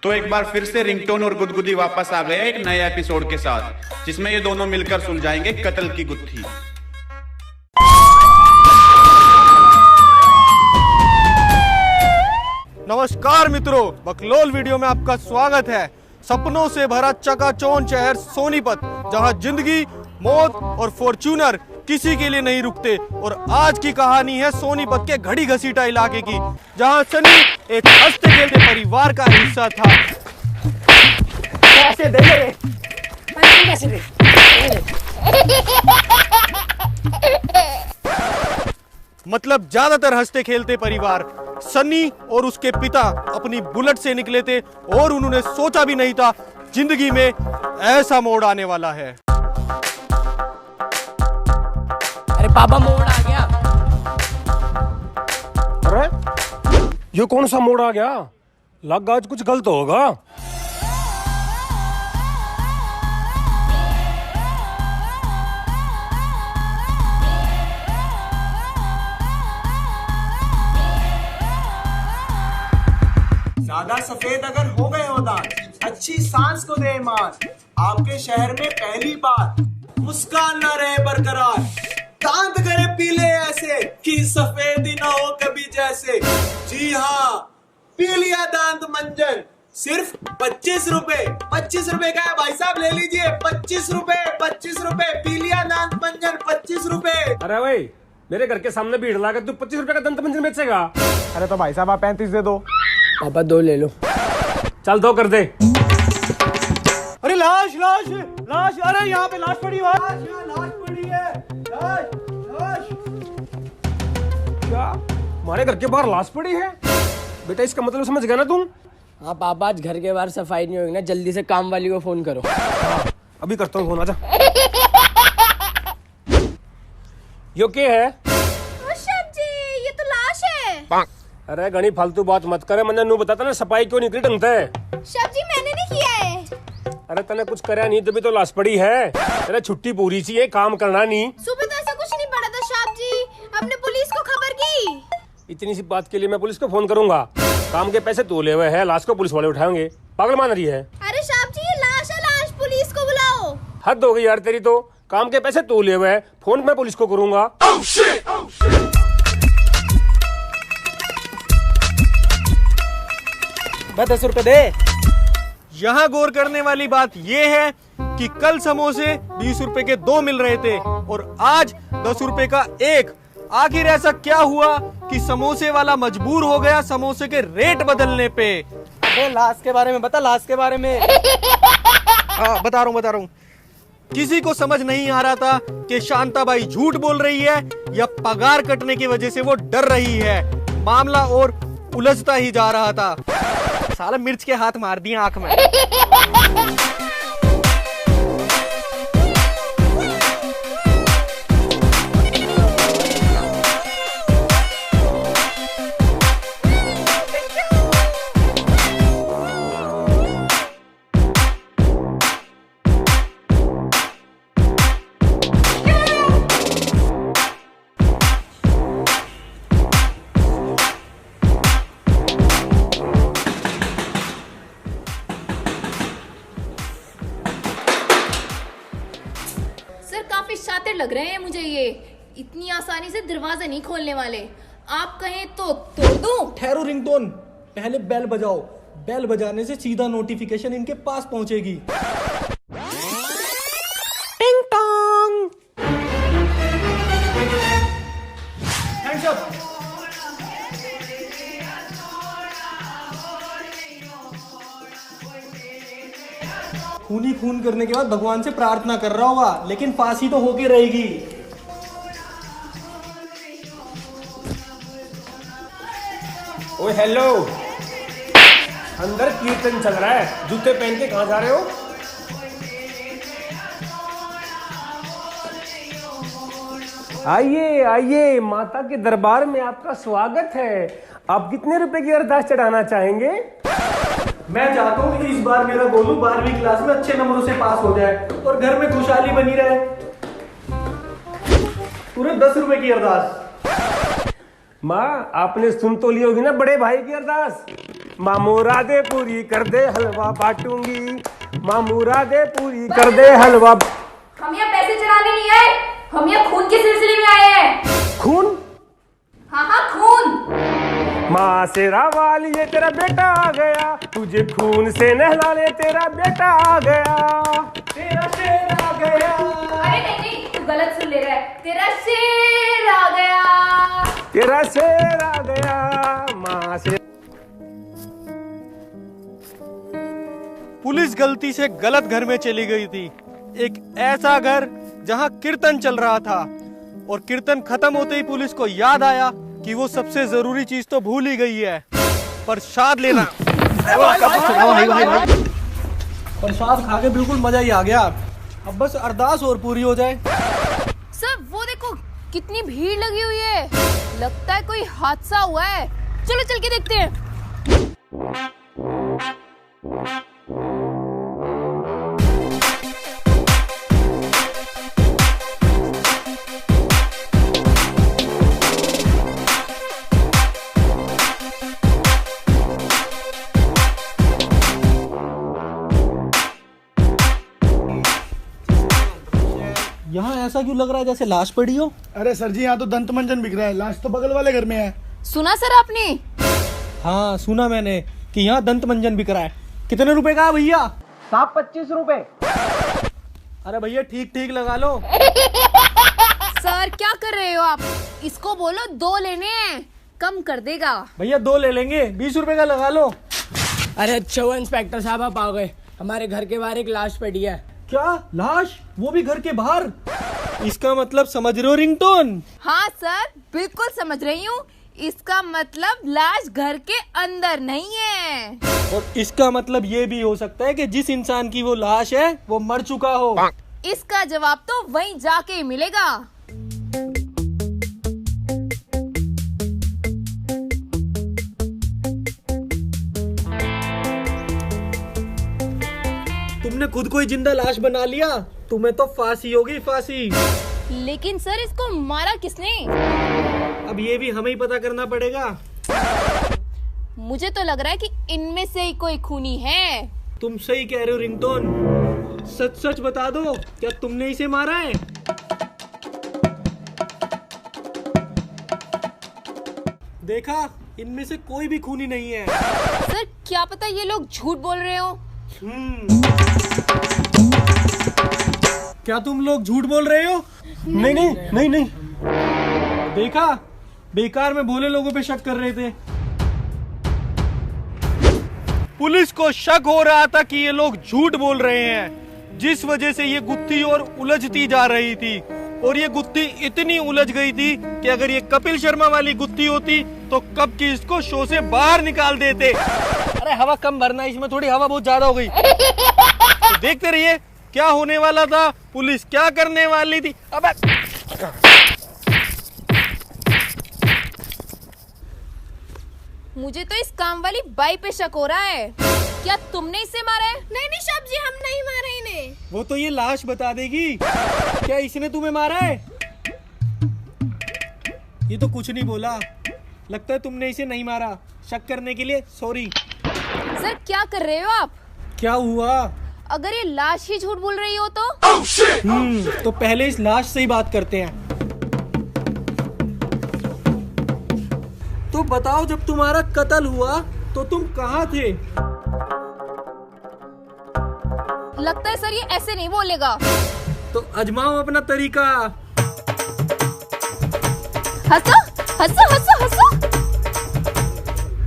तो एक बार फिर से रिंगटोन और गुदगुदी वापस आ गए एक नए एपिसोड के साथ, जिसमें ये दोनों मिलकर सुलझाएंगे कत्ल की गुत्थी। नमस्कार मित्रों, बकलोल वीडियो में आपका स्वागत है। सपनों से भरा चकाचौंध शहर सोनीपत, जहां जिंदगी, मौत और फॉर्च्यूनर किसी के लिए नहीं रुकते। और आज की कहानी है सोनीपत के घड़ी घसीटा इलाके की, जहां सनी एक हंसते खेलते परिवार का हिस्सा था। कैसे दे कैसे दे? मतलब ज्यादातर हंसते खेलते परिवार। सनी और उसके पिता अपनी बुलेट से निकले थे और उन्होंने सोचा भी नहीं था जिंदगी में ऐसा मोड़ आने वाला है। अरे पापा, मोड़ आ गया। अरे ये कौन सा मोड़ आ गया? लगा आज कुछ गलत होगा। ज्यादा सफेद अगर हो गए हो दांत, अच्छी सांस को दे मान। आपके शहर में पहली बार मुस्कान न रहे बरकरार, दांत करे पीले ऐसे कि सफेद ही ना हो कभी जैसे। जी हाँ, पी लिया दांत मंजन, सिर्फ 25 रुपए। 25 रुपए का है भाई साहब, ले लीजिए। 25 रुपए, 25 रुपए, पी लिया दांत मंजन, 25 रुपए। अरे भाई, मेरे घर के सामने भीड़ लगा, तू 25 रुपए का दंत मंजन बेचेगा? अरे तो भाई साहब आप 35 दे दो। पापा 2 ले लो। चल 2 कर दे। अरे लाश लाश लाश, अरे यहाँ पे लाश पड़ी है। लाश पड़ी है, लाश लाश। क्या हमारे घर के बाहर लाश पड़ी है? बेटा इसका मतलब समझ गया ना तुम? हाँ पापा, आज घर के बाहर सफाई नहीं होगी ना, जल्दी से काम वाली को फोन करो। अभी करता हूँ फोन, आजा। यो क्या है? जी, ये तो लाश है। अरे घनी फालतू बात मत करे, मैंने नू बताता ना सफाई क्यों निकली ढंग से। जी मैंने नहीं किया है। अरे तने कुछ करया नहीं तभी तो लाश पड़ी है। अरे छुट्टी पूरी चाहिए, काम करना नहीं। सुबह तो ऐसा कुछ नहीं पड़ा था साहब जी, आपने पुलिस को खबर की? इतनी सी बात के लिए मैं पुलिस को फोन करूंगा? काम के पैसे तू ले हुए है, लाश को पुलिस वाले उठाएंगे। पागल मान रही है? अरे साहब जी, ये लाश है, लाश, पुलिस को बुलाओ। हद हो गई यार तेरी तो। काम के पैसे तू ले हुए है, फोन मैं पुलिस को करूंगा। बस 10 रुपए दे। यहाँ गौर करने वाली बात ये है कि कल समोसे 20 रुपए के 2 मिल रहे थे और आज 10 रुपए का 1। आखिर ऐसा क्या हुआ कि समोसे वाला मजबूर हो गया समोसे के रेट बदलने पे? अबे लाश के बारे में बता, लाश के बारे में। हाँ बता रहा हूँ। किसी को समझ नहीं आ रहा था कि शांताबाई झूठ बोल रही है या पगार कटने की वजह से वो डर रही है। मामला और उलझता ही जा रहा था। साला मिर्च के हाथ मार दिए आंख में। काफी शातिर लग रहे हैं मुझे ये। इतनी आसानी से दरवाजे नहीं खोलने वाले। आप कहें तो तोड़ दूं? ठहरो रिंगटोन, पहले बेल बजाओ। बेल बजाने से सीधा नोटिफिकेशन इनके पास पहुंचेगी। टिंग टोंग। Hands up. खून ही खून करने के बाद भगवान से प्रार्थना कर रहा होगा, लेकिन फांसी तो होके रहेगी। ओए हेलो, अंदर कीर्तन चल रहा है, जूते पहन के कहाँ जा रहे हो? आइए आइए, माता के दरबार में आपका स्वागत है। आप कितने रुपए की अरदास चढ़ाना चाहेंगे? मैं चाहता हूँ कि इस बार मेरा गोलू 12वीं क्लास में अच्छे नंबरों से पास हो जाए और घर में खुशहाली बनी रहे। पूरे 10 रुपए की अरदास। माँ, आपने सुन तो ली होगी ना बड़े भाई की अरदास? माँ मुरादे पूरी कर दे हलवा बांटूंगी, माँ मुरादे पूरी कर दे हलवा। हम यहाँ पैसे चढ़ाने नहीं आए, हम यहाँ खून के सिलसिले में आए हैं। खून? हाँ हाँ खून। माँ शेरा वाली ये तेरा बेटा आ गया, तुझे खून से नहला ले तेरा बेटा आ गया, तेरा शेर आ गया। अरे नहीं नहीं, तू गलत सुन ले रहा है। तेरा शेर आ गया, तेरा शेर आ गया। माँ से पुलिस गलती से गलत घर में चली गई थी, एक ऐसा घर जहां कीर्तन चल रहा था, और कीर्तन खत्म होते ही पुलिस को याद आया कि वो सबसे जरूरी चीज तो भूल ही गई है, प्रसाद लेना। प्रसाद खा के बिल्कुल मजा ही आ गया। अब बस अरदास और पूरी हो जाए। सर वो देखो कितनी भीड़ लगी हुई है, लगता है कोई हादसा हुआ है। चलो चल के देखते हैं। यहाँ ऐसा क्यों लग रहा है जैसे लाश पड़ी हो? अरे सर जी यहाँ तो दंत मंजन बिक रहा है, लाश तो बगल वाले घर में है। सुना सर आपने? हाँ सुना मैंने कि यहाँ दंत मंजन बिक रहा है। कितने रुपए का है भैया? साहब 25 रुपए। अरे भैया ठीक ठीक लगा लो। सर क्या कर रहे हो आप? इसको बोलो 2 लेने हैं, कम कर देगा। भैया 2 ले लेंगे, 20 रुपए का लगा लो। अरे अच्छा हुआ इंस्पेक्टर साहब आप आ गए, हमारे घर के बाहर एक लाश पड़ी है। क्या लाश? वो भी घर के बाहर? इसका मतलब समझ रहे हो रिंगटोन? हाँ सर बिल्कुल समझ रही हूँ, इसका मतलब लाश घर के अंदर नहीं है। और इसका मतलब ये भी हो सकता है कि जिस इंसान की वो लाश है वो मर चुका हो। इसका जवाब तो वहीं जाके ही मिलेगा। तुमने खुद को ही जिंदा लाश बना लिया, तुम्हें तो फांसी होगी, फांसी। लेकिन सर इसको मारा किसने? अब ये भी हमें ही पता करना पड़ेगा। मुझे तो लग रहा है कि इनमें से ही कोई खूनी है। तुम सही कह रहे हो रिंगटोन, सच सच बता दो, क्या तुमने इसे मारा है? देखा, इनमें से कोई भी खूनी नहीं है। सर क्या पता ये लोग झूठ बोल रहे हो। क्या तुम लोग झूठ बोल रहे हो? नहीं नहीं नहीं नहीं। देखा, बेकार में भोले लोगों पे शक कर रहे थे। पुलिस को शक हो रहा था कि ये लोग झूठ बोल रहे हैं, जिस वजह से ये गुत्थी और उलझती जा रही थी, और ये गुत्थी इतनी उलझ गई थी कि अगर ये कपिल शर्मा वाली गुत्थी होती तो कब की इसको शो से बाहर निकाल देते। अरे हवा कम भरना, इसमें थोड़ी हवा बहुत ज्यादा हो गई। तो देखते रहिए क्या होने वाला था, पुलिस क्या करने वाली थी। अबे मुझे तो इस काम वाली बाई पे शक हो रहा है। क्या तुमने इसे मारा है? नहीं नहीं साहब जी, हम नहीं मारे इन्हें। वो तो ये लाश बता देगी। क्या इसने तुम्हें मारा है? ये तो कुछ नहीं बोला, लगता है तुमने इसे नहीं मारा। शक करने के लिए सॉरी। सर क्या कर रहे हो आप? क्या हुआ? अगर ये लाश ही झूठ बोल रही हो तो? तो पहले इस लाश से ही बात करते हैं। तो बताओ, जब तुम्हारा कत्ल हुआ तो तुम कहाँ थे? लगता है सर ये ऐसे नहीं बोलेगा। तो अजमाओ अपना तरीका। हंसो हंसो हंसो हंसो।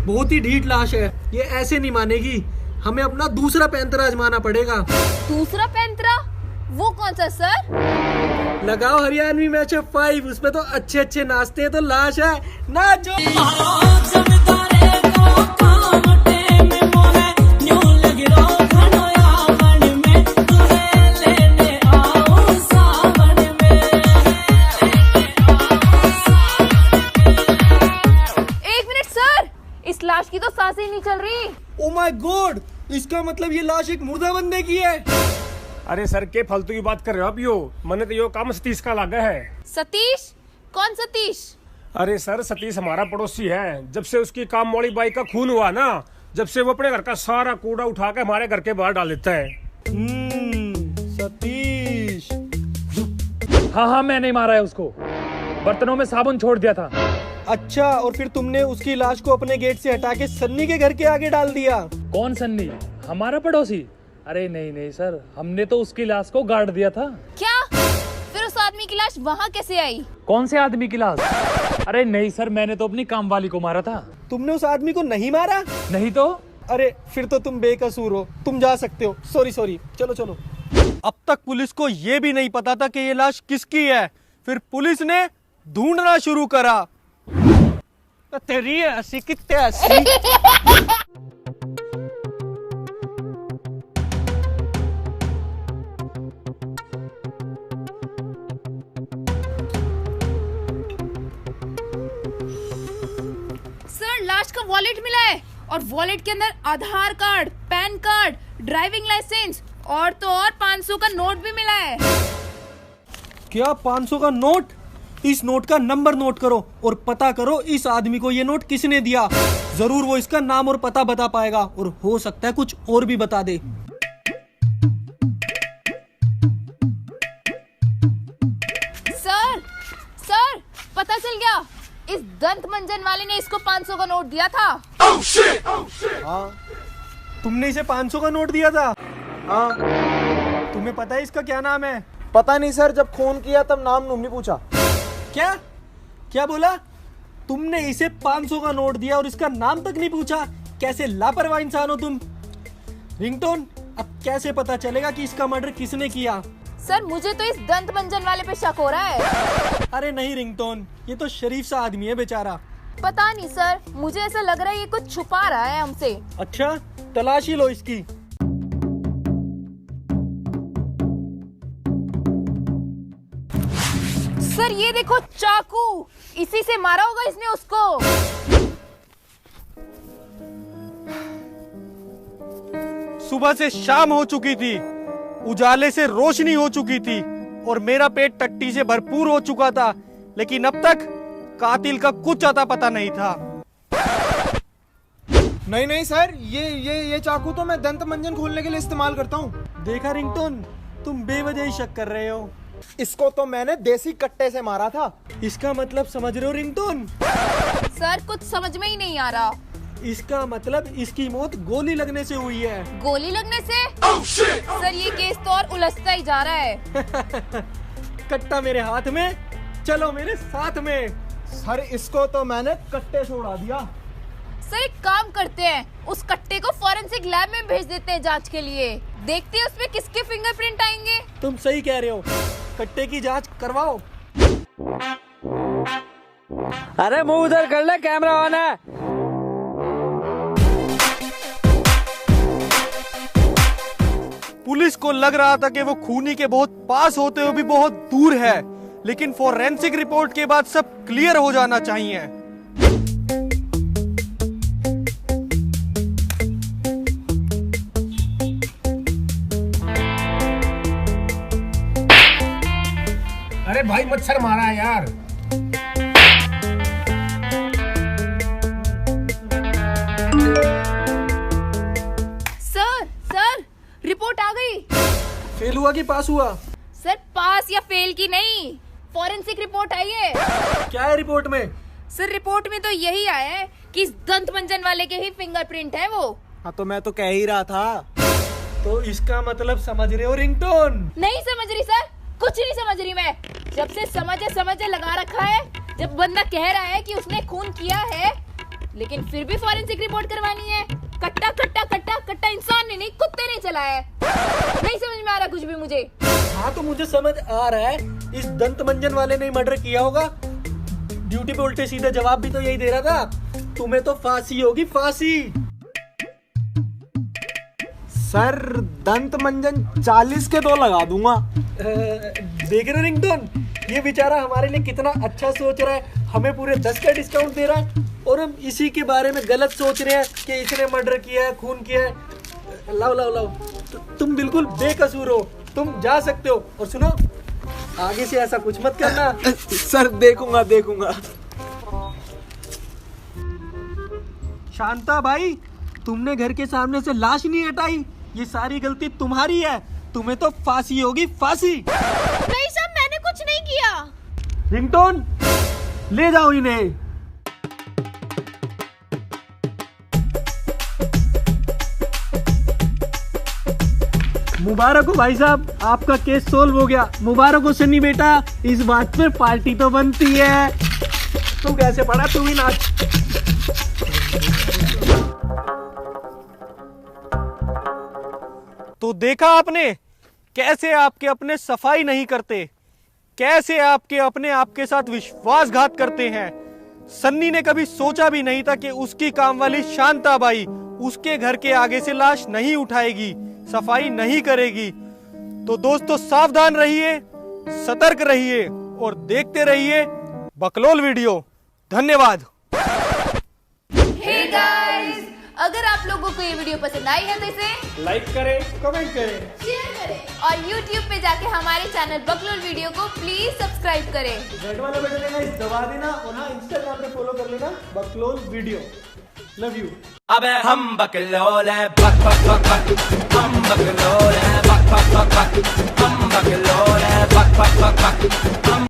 बहुत ही ढीठ लाश है, ये ऐसे नहीं मानेगी। हमें अपना दूसरा पैंतरा आजमाना पड़ेगा। दूसरा पैंतरा? वो कौन सा सर? लगाओ हरियाणवी मैच 5, उसमें तो अच्छे अच्छे नाचते हैं। तो लाश है, नाचो। एक मिनट सर, इस लाश की तो सांसें नहीं चल रही। ओ माय गॉड, इसका मतलब ये लाश एक मुर्दा बंदे की है। अरे सर के फालतू की बात कर रहे हो आप? यो मैंने तो यो काम सतीश का लगा है। सतीश? कौन सतीश? अरे सर, सतीश हमारा पड़ोसी है। जब से उसकी काम वाली बाई का खून हुआ ना, जब से वो अपने घर का सारा कूड़ा उठा के हमारे घर के बाहर डाल देता है। सतीश। हाँ मैंने ही मारा है उसको, बर्तनों में साबुन छोड़ दिया था। अच्छा, और फिर तुमने उसकी लाश को अपने गेट से हटा के सन्नी के घर के आगे डाल दिया? कौन सन्नी? हमारा पड़ोसी? अरे नहीं सर, हमने तो उसकी लाश को गाड़ दिया था। क्या? फिर उस आदमी की लाश वहाँ कैसे आई? कौन से आदमी की लाश? अरे नहीं सर, मैंने तो अपनी काम वाली को मारा था। तुमने उस आदमी को नहीं मारा? नहीं तो? अरे फिर तो तुम बेकसूर हो, तुम जा सकते हो। सॉरी, चलो। अब तक पुलिस को ये भी नहीं पता था कि ये लाश किसकी है, फिर पुलिस ने ढूंढना शुरू करा। तेरी हंसी कितने हंसी। सर, लाश का वॉलेट मिला है और वॉलेट के अंदर Aadhaar card, PAN card, driving licence और तो और 500 का नोट भी मिला है। क्या 500 का नोट? इस नोट का नंबर नोट करो और पता करो इस आदमी को ये नोट किसने दिया। जरूर वो इसका नाम और पता बता पाएगा, और हो सकता है कुछ और भी बता दे। सर, पता चल गया, इस दंत मंजन वाले ने इसको 500 का नोट दिया था। हाँ, तुमने इसे 500 का नोट दिया था? हाँ। तुम्हें पता है इसका क्या नाम है? पता नहीं सर, जब फोन किया तब नाम नहीं पूछा। क्या बोला? तुमने इसे 500 का नोट दिया और इसका नाम तक नहीं पूछा? कैसे लापरवाह इंसान हो तुम। रिंगटोन, अब कैसे पता चलेगा कि इसका मर्डर किसने किया? सर, मुझे तो इस दंत मंजन वाले पे शक हो रहा है। अरे नहीं रिंगटोन, ये तो शरीफ सा आदमी है बेचारा। पता नहीं सर, मुझे ऐसा लग रहा है ये कुछ छुपा रहा है हमसे। अच्छा, तलाशी लो इसकी। सर, ये देखो चाकू, इसी से मारा होगा इसने उसको। सुबह से शाम हो चुकी थी, उजाले से रोशनी हो चुकी थी और मेरा पेट टट्टी से भरपूर हो चुका था, लेकिन अब तक कातिल का कुछ अता पता नहीं था। नहीं सर, ये चाकू तो मैं दंत मंजन खोलने के लिए इस्तेमाल करता हूँ। देखा रिंगटोन, तुम बेवजह ही शक कर रहे हो। इसको तो मैंने देसी कट्टे से मारा था। इसका मतलब समझ रहे हो रिंगटोन? सर, कुछ समझ में ही नहीं आ रहा। इसका मतलब इसकी मौत गोली लगने से हुई है। गोली लगने से? सर, ये केस तो और उलझता ही जा रहा है। कट्टा मेरे हाथ में, चलो मेरे साथ में। सर, इसको तो मैंने कट्टे से उड़ा दिया। सर, एक काम करते हैं, उस कट्टे को फॉरेंसिक लैब में भेज देते हैं जांच के लिए। देखते हैं उसमें किसके फिंगरप्रिंट आएंगे। तुम सही कह रहे हो, कट्टे की जांच करवाओ। अरे मुंह उधर कर ले, कैमरा ऑन है। पुलिस को लग रहा था कि वो खूनी के बहुत पास होते हुए भी बहुत दूर है, लेकिन फोरेंसिक रिपोर्ट के बाद सब क्लियर हो जाना चाहिए। अरे भाई, मच्छर मारा है यार। सर, रिपोर्ट आ गई। फेल हुआ कि पास हुआ? सर, पास या फेल की नहीं, फॉरेंसिक रिपोर्ट आई है। क्या है रिपोर्ट में? सर, रिपोर्ट में तो यही आया है कि इस दंत मंजन वाले के ही फिंगरप्रिंट है वो। हाँ, तो मैं तो कह ही रहा था। तो इसका मतलब समझ रहे हो रिंगटोन? नहीं समझ रही सर, कुछ नहीं समझ रही मैं। जब से समझे लगा रखा है, जब बंदा कह रहा है कि उसने खून किया है, लेकिन फिर भी फॉरेंसिक रिपोर्ट करवानी है। कट्टा इंसान ने नहीं, कुत्ते ने चलाया है। नहीं समझ में आ रहा कुछ भी मुझे। हाँ, तो मुझे समझ आ रहा है, इस दंत मंजन वाले ने मर्डर किया होगा। ड्यूटी पे उल्टे सीधे जवाब भी तो यही दे रहा था। तुम्हें तो फांसी होगी, फांसी। सर, दंत मंजन 40 के 2 लगा दूंगा। देख रहे रिंगटोन, ये बेचारा हमारे लिए कितना अच्छा सोच रहा है। हमें पूरे 10 का डिस्काउंट दे रहा है और हम इसी के बारे में गलत सोच रहे हैं कि इसने मर्डर किया है, खून किया है। लाओ। तुम बिल्कुल बेकसूर हो, तुम जा सकते हो। और सुनो, आगे से ऐसा कुछ मत करना। सर, देखूंगा। शांता भाई, तुमने घर के सामने से लाश नहीं हटाई, ये सारी गलती तुम्हारी है। तुम्हें तो फांसी होगी, फांसी। नहीं साहब, मैंने कुछ नहीं किया। रिंगटोन ले जाओ इन्हें। मुबारक हो भाई साहब, आपका केस सोल्व हो गया। मुबारक हो सन्नी बेटा, इस बात पे पार्टी तो बनती है। तू कैसे पड़ा, तू भी नाच। तो देखा आपने कैसे आपके अपने सफाई नहीं करते, कैसे आपके अपने आपके साथ विश्वासघात करते हैं। सन्नी ने कभी सोचा भी नहीं था कि उसकी कामवाली शांताबाई उसके घर के आगे से लाश नहीं उठाएगी, सफाई नहीं करेगी। तो दोस्तों सावधान रहिए, सतर्क रहिए और देखते रहिए बकलोल वीडियो। धन्यवाद। हे गाइस, अगर आप लोगों को ये वीडियो पसंद आई है तो इसे लाइक करें, कमेंट करें, शेयर करें और YouTube पे जाके हमारे चैनल बकलोल वीडियो को प्लीज सब्सक्राइब करें। रेड वाला बटन है ना, इस दबा देना और हाँ इंस्टाग्राम पे फॉलो कर लेना, बकलोल वीडियो। Love you. अबे हम बकलोल है, बक बक बक बक, हम बकलोल है, बक बक बक बक, हम बकलोल है, बक बक बक बक, हम